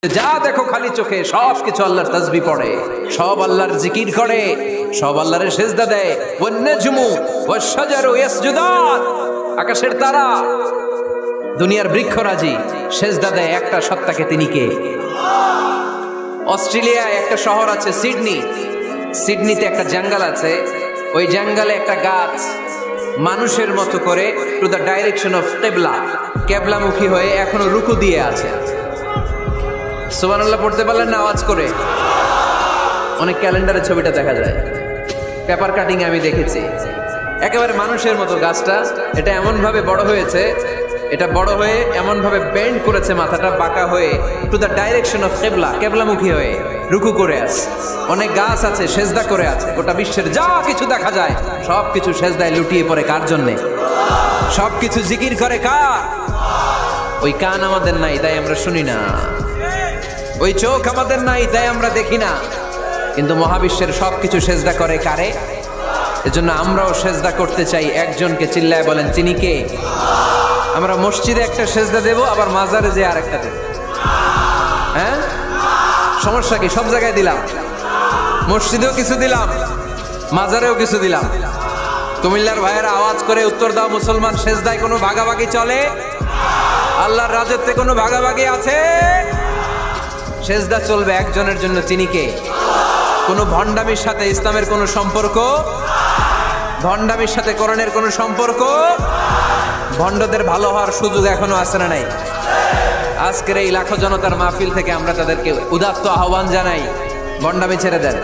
যা দেখো খালি চোখে সব কিছু আল্লাহর তাসবিহ পড়ে, সব আল্লাহর জিকির করে, সব আল্লাহর সিজদা দেয়। ওয়ান নাজমু ওয়াশ শাজারু ইয়াসজুদান, আকাশের তারা, দুনিয়ার বৃক্ষরাজি সিজদা দেয় একটা সত্তাকে। তিনি কে? অস্ট্রেলিয়ায় একটা শহর আছে সিডনি, সিডনিতে একটা জঙ্গল আছে। ওই জঙ্গলে একটা গাছ মানুষের মতো করে টু দ্য ডাইরেকশন অফ কেবলা, কেবলামুখী হয়ে এখনো রুকু দিয়ে আছে। সুবহানাল্লাহ পড়তে পারলেন না আওয়াজ করে? অনেক ক্যালেন্ডারে ছবিটা দেখা যায়, পেপার কাটিং আমি দেখেছি। একেবারে মানুষের মতো গাছটা, এটা এমন ভাবে বড় হয়েছে, এটা বড় হয়ে এমন ভাবে বেন্ড করেছে, মাথাটা বাঁকা হয়ে টু দ্য ডাইরেকশন অফ কেবলা, কেবলামুখী হয়ে রুকু করে আছে। অনেক গাছ আছে সেজদা করে আছে। গোটা বিশ্বের যা কিছু দেখা যায় সব কিছু সেজদায় লুটিয়ে পড়ে কার জন্যে? সব কিছু জিকির করে কার? ওই কান আমাদের নাই তাই আমরা শুনি না, ওই চোখ আমাদের নাই তাই আমরা দেখি না, কিন্তু মহাবিশ্বের সবকিছু সেজদা করে কারে? এজন্য আমরাও সেজদা করতে চাই একজনকে। চিল্লায় বলেন তিনি কে? আমরা মসজিদে একটা সেজদা দেব, আবার মাজারে যে আরেকটা দেব। হ্যাঁ, সমস্যা কি? সব জায়গায় দিলাম, মসজিদেও কিছু দিলাম, মাজারেও কিছু দিলাম। কুমিল্লার ভাইয়েরা আওয়াজ করে উত্তর দাও, মুসলমান সেজদায় কোনো ভাগাভাগি চলে? আল্লাহর রাজত্বে কোনো ভাগাভাগি আছে? সেজদা চলবে একজনের জন্য, তিনি কে? কোনো ভণ্ডামির সাথে ইসলামের কোনো সম্পর্ক? ভণ্ডামির সাথে কোরআনের কোনো সম্পর্ক? ভণ্ডদের ভালো হওয়ার সুযোগ এখনো আছে না নাই? আজকের এই লাখো জনতার মাহফিল থেকে আমরা তাদেরকে উদাত্ত আহ্বান জানাই, ভণ্ডামি ছেড়ে দেন,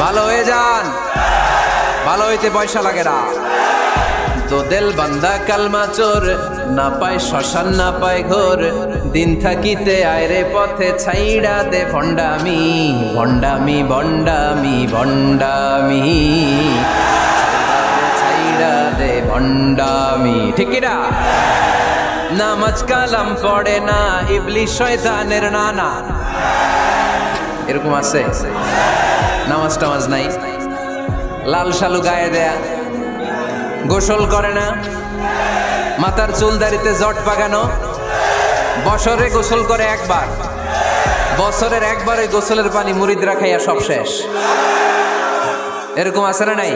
ভালো হয়ে যান। ভালো হইতে পয়সা লাগে না। দো দিল বান্দা কালমা চোর, না পায় শ্মশান না পায় ঘোর, দিন থাকিতে আয়রে পথে ছাইড়া দে ভণ্ডামি, ভণ্ডামি ভণ্ডামি ভণ্ডামি, ছাইড়া দে ভণ্ডামি। ঠিক কিনা? নামাজ কালাম পড়ে না, ইবলিশ শয়তানের নানা। এরকম আছে? নামাজ টামাজ নাই, লাল শালু গায়ে দেয়া, গোসল করে না, মাথার চুল দাড়িতে জট পাকানো, বছরে গোসল করে একবার, বছরের একবারে গোসলের পানি মুরিদরা খাইয়া সব শেষ। এরকম আছে না নাই?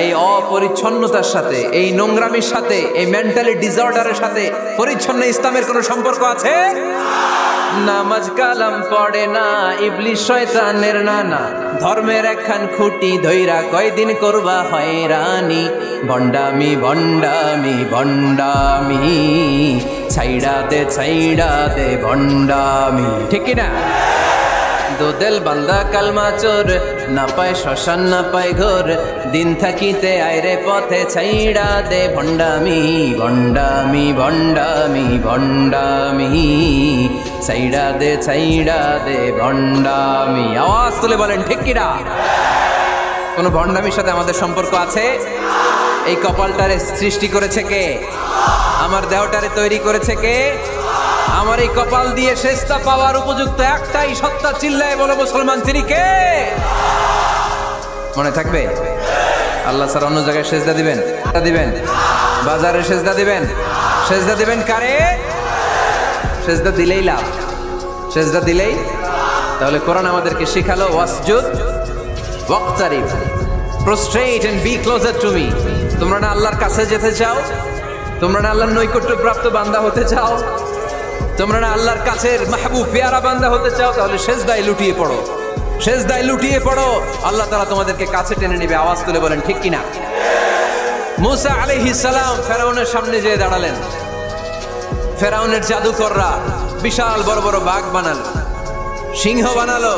এই অপরিচ্ছন্নতার সাথে, এই নোংরামির সাথে, এই মেন্টালি ডিসঅর্ডারের সাথে পরিচ্ছন্ন ইসলামের কোনো সম্পর্ক আছে? নামাজ কালাম পড়ে না, ইবলিশ শয়তানের নানা, ধর্মের একখান খুঁটি ধইরা কয়দিন করবা হয়রানি, ভণ্ডামি ভণ্ডামি ভণ্ডামি, ছাইড়া দে ভণ্ডামি। ঠিক কিনা? দো দিল বান্দা কালমা চোর, না পায় শ্মশান না পায় ঘোর, দিন থাকিতে আয়রে পথে ছাইড়া দে ভণ্ডামি, ভণ্ডামি ভণ্ডামি ভণ্ডামি, ছাইড়া দে ভণ্ডামি। আওয়াজ তুলে বলেন ঠিক কিনা? কোন ভণ্ডামির সাথে আমাদের সম্পর্ক আছে? এই কপালটারে সৃষ্টি করেছে কে? আমার দেহটারে তৈরি করেছে কে? আমার এই কপাল দিয়ে সেজদা পাওয়ার উপযুক্ত একটাই সত্তা, চিল্লায় বলো মুসলমান, তিনি কে? মনে থাকবে? আল্লাহ ছাড়া অন্য জায়গায় সেজদা দিবেন? দিবেন বাজারে সেজদা দিবেন? সেজদা দিবেন কারে? সেজদা দিলেই লাভ, সেজদা দিলেই। তাহলে কোরআন আমাদেরকে শিখালো ওয়াসজুদ ওয়াকতারিব, prostrate and be closer to me. তোমরা না আল্লাহর কাছে যেতে চাও? তোমরা না আল্লাহর নৈকট্য প্রাপ্ত বান্দা হতে চাও? তোমরা না আল্লাহর কাছের মাহবুব পেয়ারা বান্দা হতে চাও? তাহলে সেজদায় লুটিয়ে পড়ো, সেজদায় লুটিয়ে পড়ো, আল্লাহ তাআলা তোমাদেরকে কাছে টেনে নেবে। আওয়াজ তুলে বলেন ঠিক কিনা? মুসা আলাইহিস সালাম ফেরাউনের সামনে যেয়ে দাঁড়ালেন। ফেরাউনের জাদুকররা বিশাল বড় বড় বাঘ বানালো, সিংহ বানালো,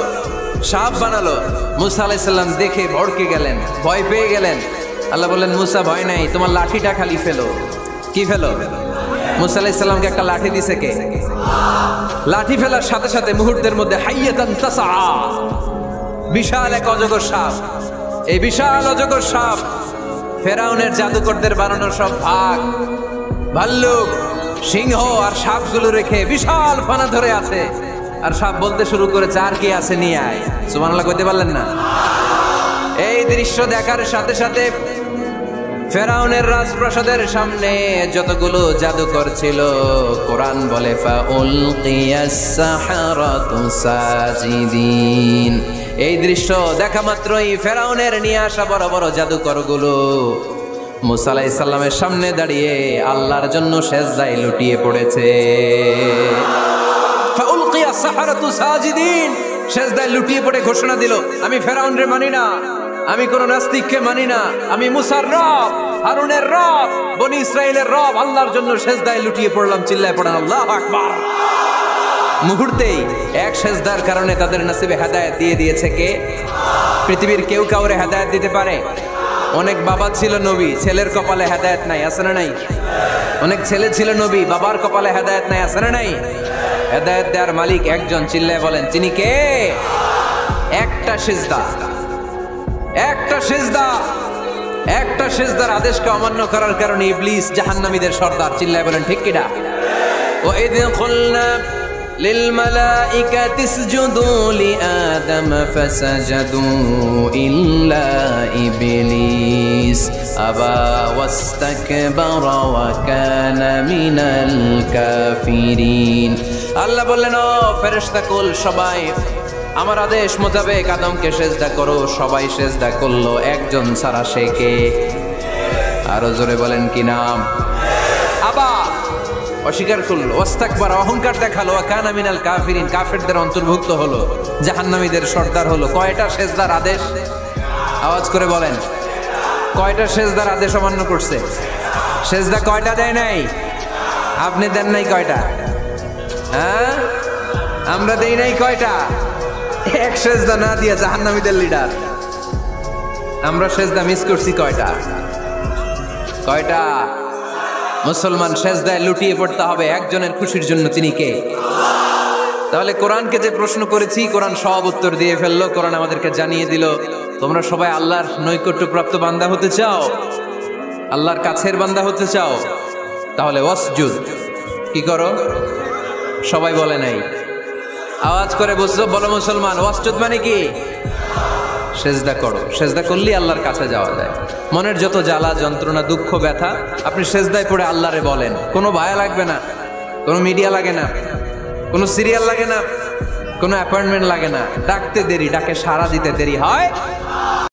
সাপ বানালো। মুসা আলাইহিস সালাম দেখে ভড়কে গেলেন, ভয় পেয়ে গেলেন। আল্লাহ বললেন, মুসা ভয় নাই, তোমার লাঠিটা খালি ফেলো। কি ফেলো? মুসা আলাইহিস সালামকে একটা লাঠি দিছে কে? লাঠি ফেলার সাথে সাথে মুহূর্তের মধ্যে হাইয়াতান তাসআ, বিশাল এক অজগর সাপ। এই বিশাল অজগর সাপ ফেরাউনের জাদুকরদের বানানো সব ভাগ, ভাল্লুক, সিংহ আর সাপগুলো রেখে বিশাল ফানা ধরে আছে। আর সাপ বলতে শুরু করেছে, আর কি আছে নিয়ে আয়। সুবহানাল্লাহ কইতে পারলেন না? এই দৃশ্য দেখার সাথে সাথে ফেরাউনের রাজপ্রাসাদের সামনে যতগুলো জাদুকর ছিল, কোরআন বলে ফাউলকিয়াস সাহারাতু সাজিদিন। এই দৃশ্য দেখা মাত্রই ফেরাউনের নিয়ে আসা বড় বড় জাদুকরগুলো মুসা আলাইহিস সালামের সামনে দাঁড়িয়ে আল্লাহর জন্য সেজদায় লুটিয়ে পড়েছে। ফাউলকিয়াস সাহারাতু সাজিদিন, সেজদায় লুটিয়ে পড়ে ঘোষণা দিল, আমি ফেরাউনরে মানি না, আমি কোন নাস্তিককে মানি না, আমি মুসার রব, হারুনের রব, বনি ইসরাইলের রব, আল্লাহর জন্য সেজদায় লুটিয়ে পড়লাম। চিল্লায় পড়েন আল্লাহু আকবার। মুহূর্তেই এক সেজদার কারণে তাদের নসিবে হেদায়েত দিয়ে দিয়েছে কে? পৃথিবীর কেউ কাউরে হেদায়েত দিতে পারে? অনেক বাবা ছিল নবী, ছেলের কপালে হেদায়েত নাই, আছে না নাই? অনেক ছেলে ছিল নবী, বাবার কপালে হেদায়েত নাই, আছে না নাই? হেদায়েত দেওয়ার মালিক একজন, চিল্লায় বলেন তিনি কে? একটা সিজদা, একটা সিজদা, একটা সিজদার আদেশকে অমান্য করার কারণে ইবলিস জাহান্নামীদের সর্দার। চিল্লায় বলেন ঠিক কিনা? ওয়াইদ কুলনা লিল মালাইকাতি ইসজুদু লিআদম ফাসাজাদু ইল্লা ইবলিস আবা ওয়াস্তাকবারা ওয়া কানা মিনাল কাফিরিন। আল্লাহ বললেন, ও ফেরেশতাকুল সবাই আমার আদেশ মোতাবেক আদমকে সেজদা করো। সবাই সেজদা করলো, একজন ছাড়া, সে কে? আরো জোরে বলেন কি নাম? আবা, অস্বীকার করলো, ওয়াস্তাকবার, অহংকার দেখালো, ওয়া কানা মিনাল কাফিরিন, কাফেরদের অন্তর্ভুক্ত হলো, জাহান্নামীদের সর্দার হলো। কয়টা সেজদার আদেশ? আওয়াজ করে বলেন, কয়টা সেজদার আদেশ অমান্য করছে? সেজদা কয়টা দেয় নাই? আপনি দেন নাই কয়টা? হ্যাঁ, আমরা দেই নাই কয়টা? এক সেজদা না দিয়া জাহান্নামীদের লিডার। আমরা সেজদা মিস করছি কয়টা? কয়টা? মুসলমান সেজদায় লুটিয়ে পড়তে হবে একজনের খুশির জন্য, তিনি কে? তাহলে কোরআনকে যে প্রশ্ন করেছি, কোরআন সব উত্তর দিয়ে ফেললো। কোরআন আমাদেরকে জানিয়ে দিল, তোমরা সবাই আল্লাহর নৈকট্যপ্রাপ্ত বান্দা হতে চাও, আল্লাহর কাছের বান্দা হতে চাও, তাহলে ওয়াসজুদ, কি করো? সবাই বলে নাই, আওয়াজ করে বুঝছো? বলো মুসলমান, ওয়াসজুদ মানে কি? সেজদা করো। সেজদা করলেই আল্লাহর কাছে যাওয়া যায়। মনের যত জ্বালা যন্ত্রণা দুঃখ ব্যথা আপনি সেজদায় পড়ে আল্লাহরে বলেন। কোনো ভায়া লাগবে না, কোনো মিডিয়া লাগে না, কোনো সিরিয়াল লাগে না, কোনো অ্যাপয়েন্টমেন্ট লাগে না। ডাকতে দেরি, ডাকে সাড়া দিতে দেরি হয়।